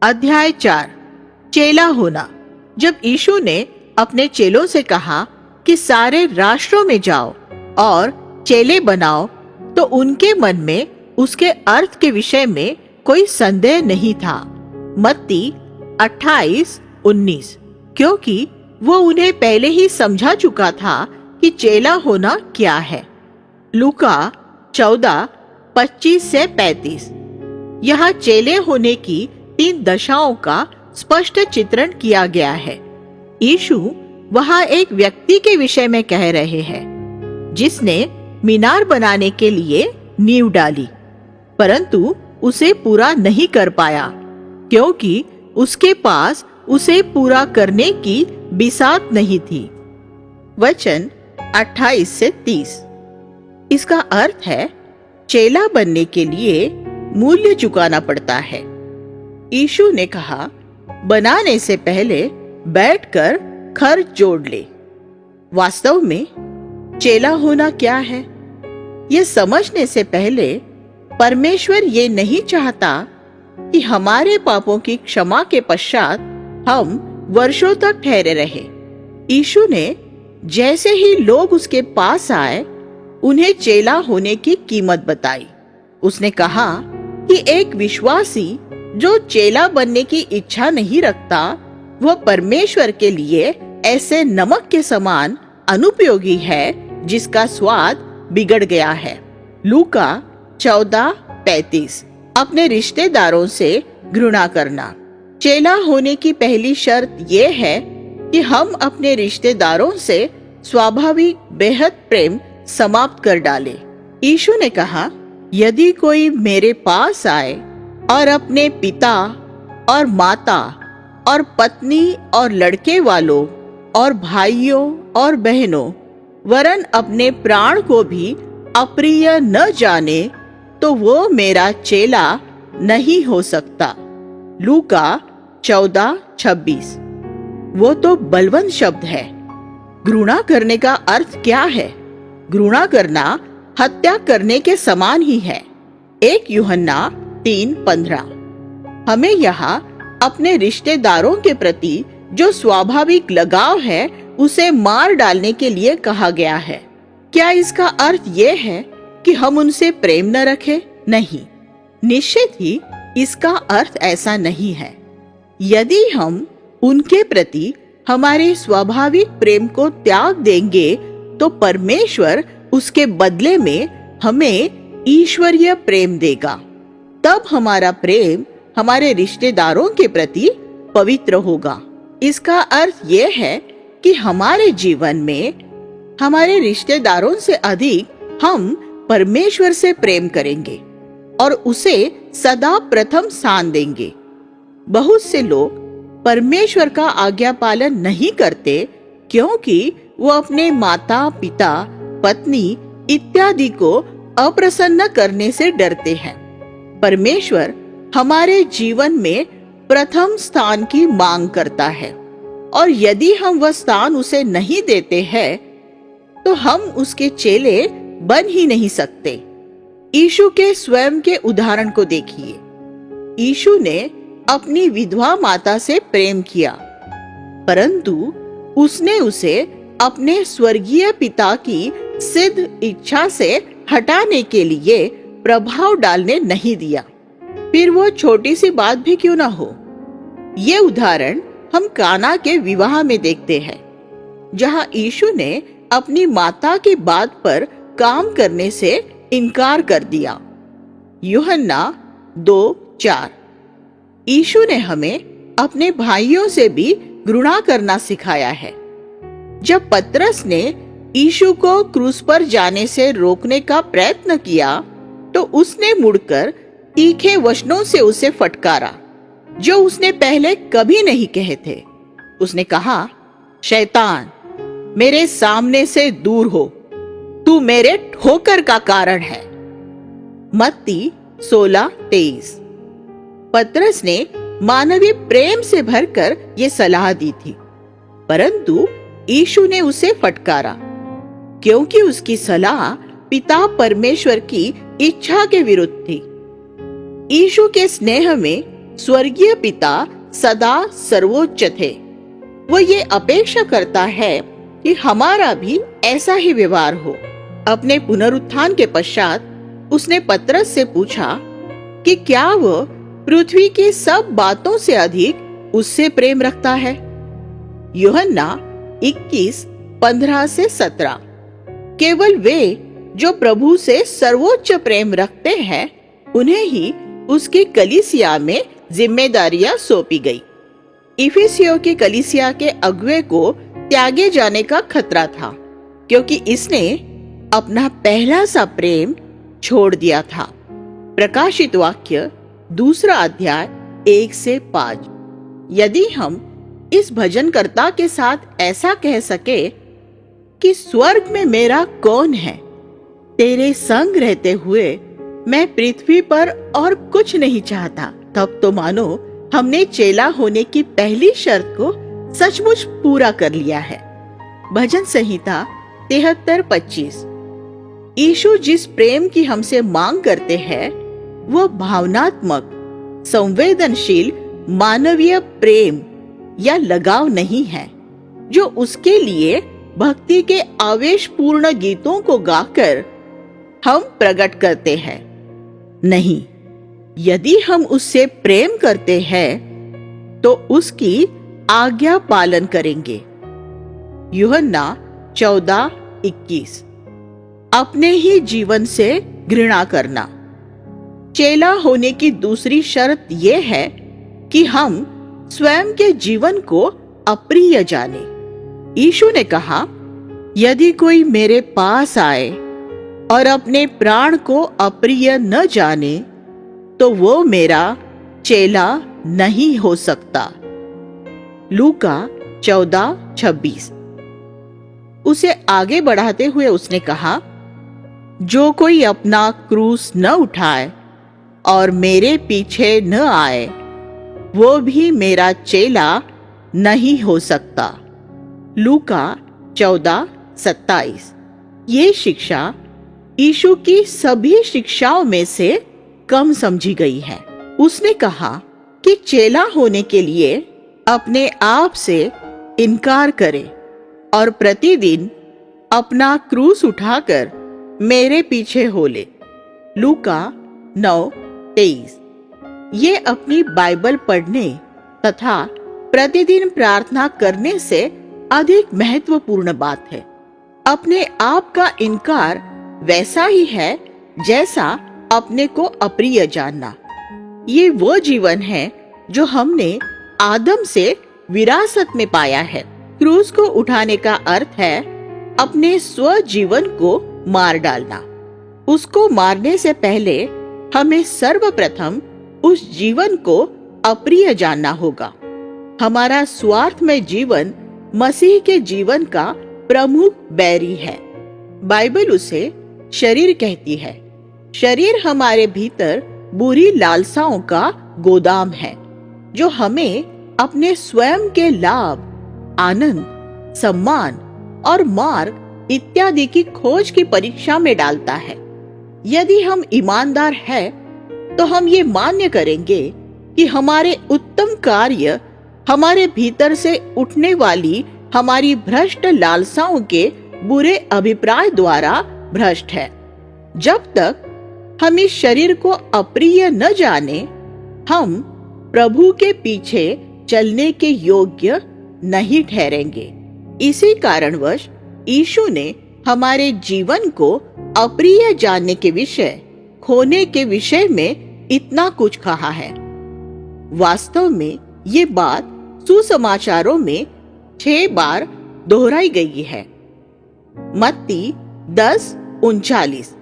अध्याय 4 चेला होना। जब यीशु ने अपने चेलों से कहा कि सारे राष्ट्रों में जाओ और चेले बनाओ, तो उनके मन में उसके अर्थ के विषय में कोई संदेह नहीं था। मत्ती 28:19, क्योंकि वो उन्हें पहले ही समझा चुका था कि चेला होना क्या है। लूका 14:25-35। यहाँ चेले होने की 3 दशाओं का स्पष्ट चित्रण किया गया है। यीशु वहाँ एक व्यक्ति के विषय में कह रहे हैं जिसने मीनार बनाने के लिए नींव डाली, परंतु उसे पूरा नहीं कर पाया क्योंकि उसके पास उसे पूरा करने की बिसात नहीं थी। वचन 28-30। इसका अर्थ है चेला बनने के लिए मूल्य चुकाना पड़ता है। यीशु ने कहा, बनाने से पहले बैठकर खर्च जोड़ ले। वास्तव में चेला होना क्या है, ये समझने से पहले परमेश्वर ये नहीं चाहता कि हमारे पापों की क्षमा के पश्चात हम वर्षों तक ठहरे रहे। यीशु ने जैसे ही लोग उसके पास आए, उन्हें चेला होने की कीमत बताई। उसने कहा कि एक विश्वासी जो चेला बनने की इच्छा नहीं रखता, वह परमेश्वर के लिए ऐसे नमक के समान अनुपयोगी है जिसका स्वाद बिगड़ गया है। लूका 14:35। अपने रिश्तेदारों से घृणा करना। चेला होने की पहली शर्त यह है कि हम अपने रिश्तेदारों से स्वाभाविक बेहद प्रेम समाप्त कर डालें। यीशु ने कहा, यदि कोई मेरे पास आए और अपने पिता और माता और पत्नी और लड़के वालों और भाइयों और बहनों वरन अपने प्राण को भी अप्रिय न जाने, तो वो मेरा चेला नहीं हो सकता। लूका 14:26। वो तो बलवंत शब्द है। घृणा करने का अर्थ क्या है? घृणा करना हत्या करने के समान ही है। 1 यूहन्ना 3:15। हमें यहाँ अपने रिश्तेदारों के प्रति जो स्वाभाविक लगाव है उसे मार डालने के लिए कहा गया है। क्या इसका अर्थ ये है कि हम उनसे प्रेम न रखें? नहीं, निश्चित ही इसका अर्थ ऐसा नहीं है। यदि हम उनके प्रति हमारे स्वाभाविक प्रेम को त्याग देंगे, तो परमेश्वर उसके बदले में हमें ईश्वरीय प्रेम देगा। तब हमारा प्रेम हमारे रिश्तेदारों के प्रति पवित्र होगा। इसका अर्थ यह है कि हमारे जीवन में हमारे रिश्तेदारों से अधिक हम परमेश्वर से प्रेम करेंगे और उसे सदा प्रथम स्थान देंगे। बहुत से लोग परमेश्वर का आज्ञा पालन नहीं करते क्योंकि वो अपने माता पिता, पत्नी इत्यादि को अप्रसन्न करने से डरते हैं। परमेश्वर हमारे जीवन में प्रथम स्थान की मांग करता है और यदि हम वह स्थान उसे नहीं देते हैं, तो हम उसके चेले बन ही नहीं सकते। यीशु के स्वयं के उदाहरण को देखिए। यीशु ने अपनी विधवा माता से प्रेम किया, परंतु उसने उसे अपने स्वर्गीय पिता की सिद्ध इच्छा से हटाने के लिए प्रभाव डालने नहीं दिया, फिर वो छोटी सी बात भी क्यों ना हो। ये उदाहरण हम काना के विवाह में देखते हैं, जहां यीशु ने अपनी माता की बात पर काम करने से इनकार कर दिया। यूहन्ना 2:4। यीशु ने हमें अपने भाइयों से भी घृणा करना सिखाया है। जब पतरस ने यीशु को क्रूस पर जाने से रोकने का प्रयत्न किया, तो उसने मुड़कर तीखे वचनों से उसे फटकारा, जो उसने पहले कभी नहीं कहे थे। उसने कहा, शैतान, मेरे सामने से दूर हो, तू मेरे ठोकर का कारण है। मत्ती 16:23। पतरस ने मानवीय प्रेम से भरकर ये सलाह दी थी, परंतु यीशु ने उसे फटकारा क्योंकि उसकी सलाह पिता परमेश्वर की इच्छा के विरुद्ध थी। यीशु के स्नेह में स्वर्गीय पिता सदा सर्वोच्च थे। वो ये अपेक्षा करता है कि हमारा भी ऐसा ही व्यवहार हो। अपने पुनरुत्थान के पश्चात उसने पतरस से पूछा कि क्या वह पृथ्वी की सब बातों से अधिक उससे प्रेम रखता है। यूहन्ना 21:15-17। केवल वे जो प्रभु से सर्वोच्च प्रेम रखते हैं उन्हें ही उसकी कलीसिया में जिम्मेदारियां सौंपी गई। इफिसियों की कलीसिया के अगुवे को त्यागे जाने का खतरा था, क्योंकि इसने अपना पहला सा प्रेम छोड़ दिया था। प्रकाशित वाक्य 2 अध्याय 1-5। यदि हम इस भजनकर्ता के साथ ऐसा कह सके कि स्वर्ग में मेरा कौन है, तेरे संग रहते हुए मैं पृथ्वी पर और कुछ नहीं चाहता, तब तो मानो हमने चेला होने की पहली शर्त को सचमुच पूरा कर लिया है। भजन संहिता 73:25। यीशु जिस प्रेम की हमसे मांग करते हैं वो भावनात्मक, संवेदनशील, मानवीय प्रेम या लगाव नहीं है, जो उसके लिए भक्ति के आवेशपूर्ण गीतों को गाकर हम प्रकट करते हैं। नहीं, यदि हम उससे प्रेम करते हैं तो उसकी आज्ञा पालन करेंगे। यूहन्ना 14:21। अपने ही जीवन से घृणा करना। चेला होने की दूसरी शर्त यह है कि हम स्वयं के जीवन को अप्रिय जाने। यीशु ने कहा, यदि कोई मेरे पास आए और अपने प्राण को अप्रिय न जाने तो वो मेरा चेला नहीं हो सकता। लूका 14:26। उसे आगे बढ़ाते हुए उसने कहा, जो कोई अपना क्रूस न उठाए और मेरे पीछे न आए वो भी मेरा चेला नहीं हो सकता। लूका 14:27। ये शिक्षा यीशु की सभी शिक्षाओं में से कम समझी गई है। उसने कहा कि चेला होने के लिए अपने आप से इनकार करे और प्रतिदिन अपना क्रूस उठाकर मेरे पीछे हो ले। लूका 9:23। ये अपनी बाइबल पढ़ने तथा प्रतिदिन प्रार्थना करने से अधिक महत्वपूर्ण बात है। अपने आप का इनकार वैसा ही है जैसा अपने को अप्रिय जानना। ये वो जीवन है जो हमने आदम से विरासत में पाया है। क्रूस को उठाने का अर्थ है अपने स्व जीवन को मार डालना। उसको मारने से पहले हमें सर्वप्रथम उस जीवन को अप्रिय जानना होगा। हमारा स्वार्थमय जीवन मसीह के जीवन का प्रमुख बैरी है। बाइबल उसे शरीर कहती है। शरीर हमारे भीतर बुरी लालसाओं का गोदाम है, जो हमें अपने स्वयं के लाभ, आनंद, सम्मान और मार्ग इत्यादि की खोज की परीक्षा में डालता है। यदि हम ईमानदार हैं, तो हम ये मान्य करेंगे कि हमारे उत्तम कार्य हमारे भीतर से उठने वाली हमारी भ्रष्ट लालसाओं के बुरे अभिप्राय द्वारा भ्रष्ट है। जब तक हम इस शरीर को अप्रिय न जाने, हम प्रभु के पीछे चलने के योग्य नहीं ठहरेंगे। इसी कारणवश यीशु ने हमारे जीवन को अप्रिय जानने के विषय, खोने के विषय में इतना कुछ कहा है। वास्तव में ये बात सुसमाचारों में 6 बार दोहराई गई है। मत्ती 10:39,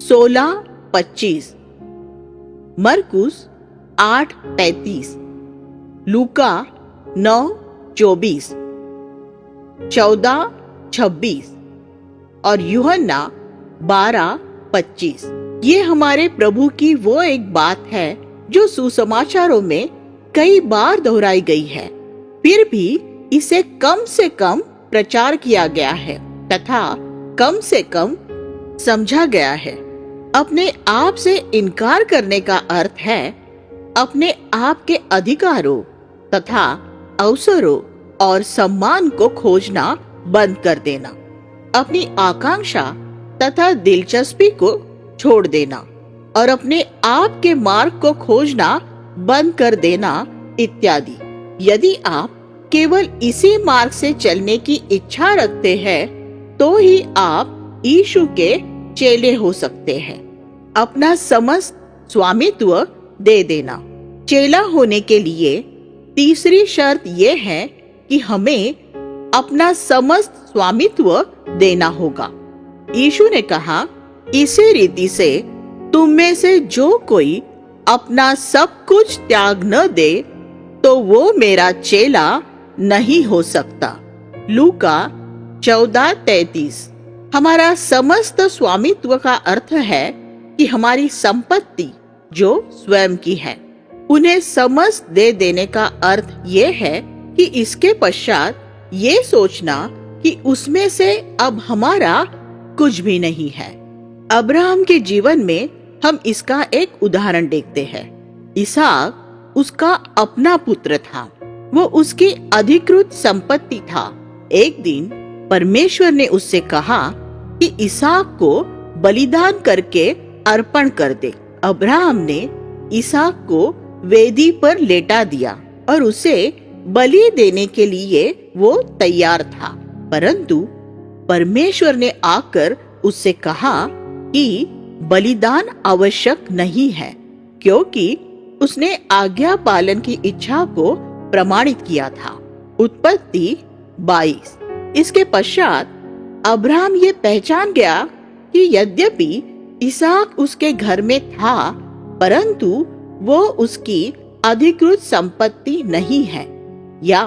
16:25, मरकुस 8:33, लूका 9:24, 14:26 और यूहन्ना 12:25। ये हमारे प्रभु की वो एक बात है जो सुसमाचारों में कई बार दोहराई गई है। फिर भी इसे कम से कम प्रचार किया गया है तथा कम से कम समझा गया है। अपने आप से इनकार करने का अर्थ है अपने आप के अधिकारों तथा अवसरों और सम्मान को खोजना बंद कर देना, अपनी आकांक्षा तथा दिलचस्पी को छोड़ देना और अपने आप के मार्ग को खोजना बंद कर देना इत्यादि। यदि आप केवल इसी मार्ग से चलने की इच्छा रखते हैं तो ही आप यीशु के चेले हो सकते हैं। अपना समस्त स्वामित्व दे देना। चेला होने के लिए तीसरी शर्त यह है कि हमें अपना समस्त स्वामित्व देना होगा। यीशु ने कहा, इसी रीति से तुम में से जो कोई अपना सब कुछ त्याग न दे तो वो मेरा चेला नहीं हो सकता। लूका 14:33। हमारा समस्त स्वामित्व का अर्थ है कि हमारी संपत्ति जो स्वयं की है उन्हें समस्त दे देने का अर्थ ये है कि इसके पश्चात ये सोचना कि उसमें से अब हमारा कुछ भी नहीं है। अब्राहम के जीवन में हम इसका एक उदाहरण देखते हैं। इसहाक उसका अपना पुत्र था, वो उसकी अधिकृत संपत्ति था। एक दिन परमेश्वर ने उससे कहा कि इसहाक को बलिदान करके अर्पण कर दे। अब्राहम ने इसहाक को वेदी पर लेटा दिया और उसे बलि देने के लिए वो तैयार था, परंतु परमेश्वर ने आकर उससे कहा कि बलिदान आवश्यक नहीं है, क्योंकि उसने आज्ञा पालन की इच्छा को प्रमाणित किया था। उत्पत्ति 22। इसके पश्चात अब्राहम ये पहचान गया कि यद्यपि इसहाक उसके घर में था, परंतु वो उसकी अधिकृत संपत्ति नहीं है या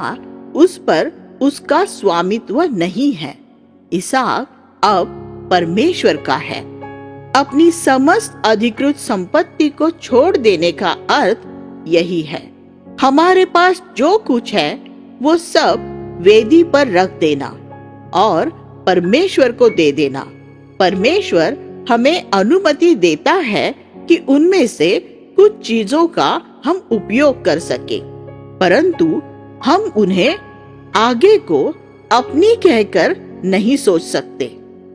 उस पर उसका स्वामित्व नहीं है। इसहाक अब परमेश्वर का है। अपनी समस्त अधिकृत संपत्ति को छोड़ देने का अर्थ यही है। हमारे पास जो कुछ है वो सब वेदी पर रख देना और परमेश्वर को दे देना। परमेश्वर हमें अनुमति देता है कि उनमें से कुछ चीजों का हम उपयोग कर सके, परंतु हम उन्हें आगे को अपनी कहकर नहीं सोच सकते।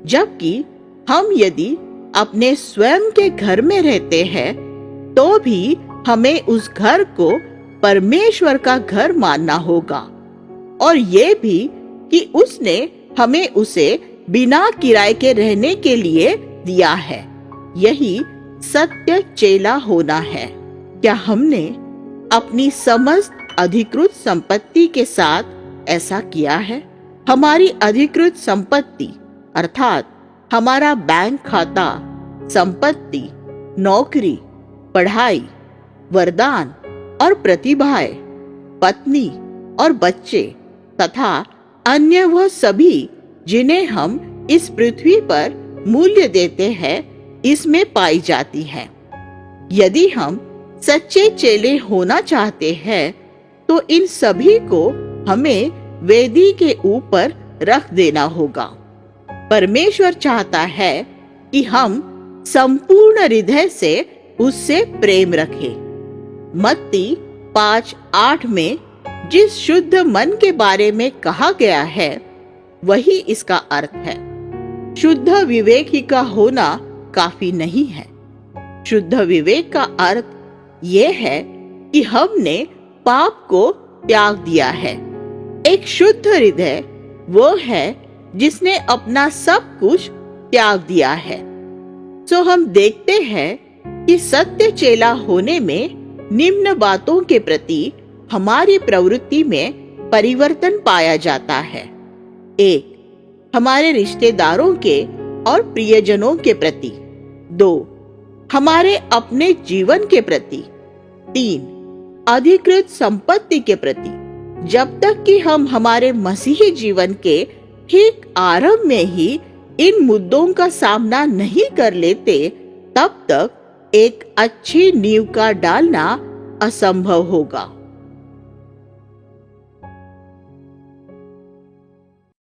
जबकि हम यदि अपने स्वयं के घर में रहते हैं तो भी हमें उस घर को परमेश्वर का घर मानना होगा और ये भी कि उसने हमें उसे बिना किराए के रहने के लिए दिया है। यही सत्य चेला होना है। क्या हमने अपनी समस्त अधिकृत संपत्ति के साथ ऐसा किया है? हमारी अधिकृत संपत्ति अर्थात हमारा बैंक खाता, संपत्ति, नौकरी, पढ़ाई, वरदान और प्रतिभाएं, पत्नी और बच्चे तथा अन्य वह सभी जिन्हें हम इस पृथ्वी पर मूल्य देते हैं, इसमें पाई जाती है। यदि हम सच्चे चेले होना चाहते हैं तो इन सभी को हमें वेदी के ऊपर रख देना होगा। परमेश्वर चाहता है कि हम संपूर्ण हृदय से उससे प्रेम रखें। मत्ती 5:8 में जिस शुद्ध मन के बारे में कहा गया है वही इसका अर्थ है। शुद्ध विवेक ही का होना काफी नहीं है। शुद्ध विवेक का अर्थ यह है कि हमने पाप को त्याग दिया है। एक शुद्ध हृदय वो है जिसने अपना सब कुछ त्याग दिया है। सो हम देखते हैं कि सत्य चेला होने में निम्न बातों के प्रति हमारी प्रवृत्ति में परिवर्तन पाया जाता है। 1. हमारे रिश्तेदारों के और प्रियजनों के प्रति। 2. हमारे अपने जीवन के प्रति। 3. अधिकृत संपत्ति के प्रति। जब तक कि हम हमारे मसीही जीवन के ठीक आरंभ में ही इन मुद्दों का सामना नहीं कर लेते, तब तक एक अच्छी नींव का डालना असंभव होगा।